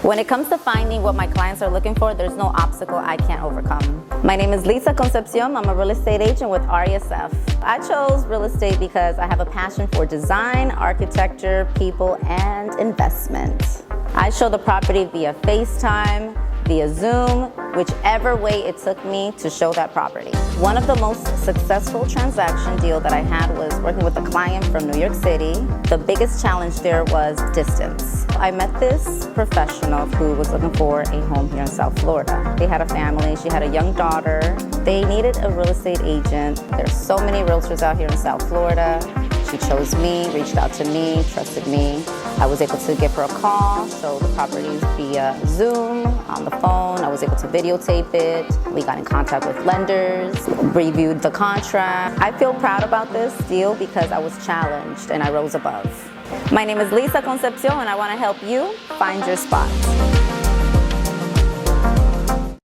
When it comes to finding what my clients are looking for, there's no obstacle I can't overcome. My name is Concepcion. I'm a real estate agent with RESF. I chose real estate because I have a passion for design, architecture, people, and investment. I show the property via FaceTime, via Zoom, whichever way it took me to show that property. One of the most successful transaction deal that I had was working with a client from New York City. The biggest challenge there was distance. I met this professional who was looking for a home here in South Florida. They had a family, she had a young daughter. They needed a real estate agent. There's so many realtors out here in South Florida. She chose me, reached out to me, trusted me. I was able to give her a call, show the properties via Zoom, on the phone. I was able to videotape it. We got in contact with lenders, reviewed the contract. I feel proud about this deal because I was challenged and I rose above. My name is Concepcion and I want to help you find your spot.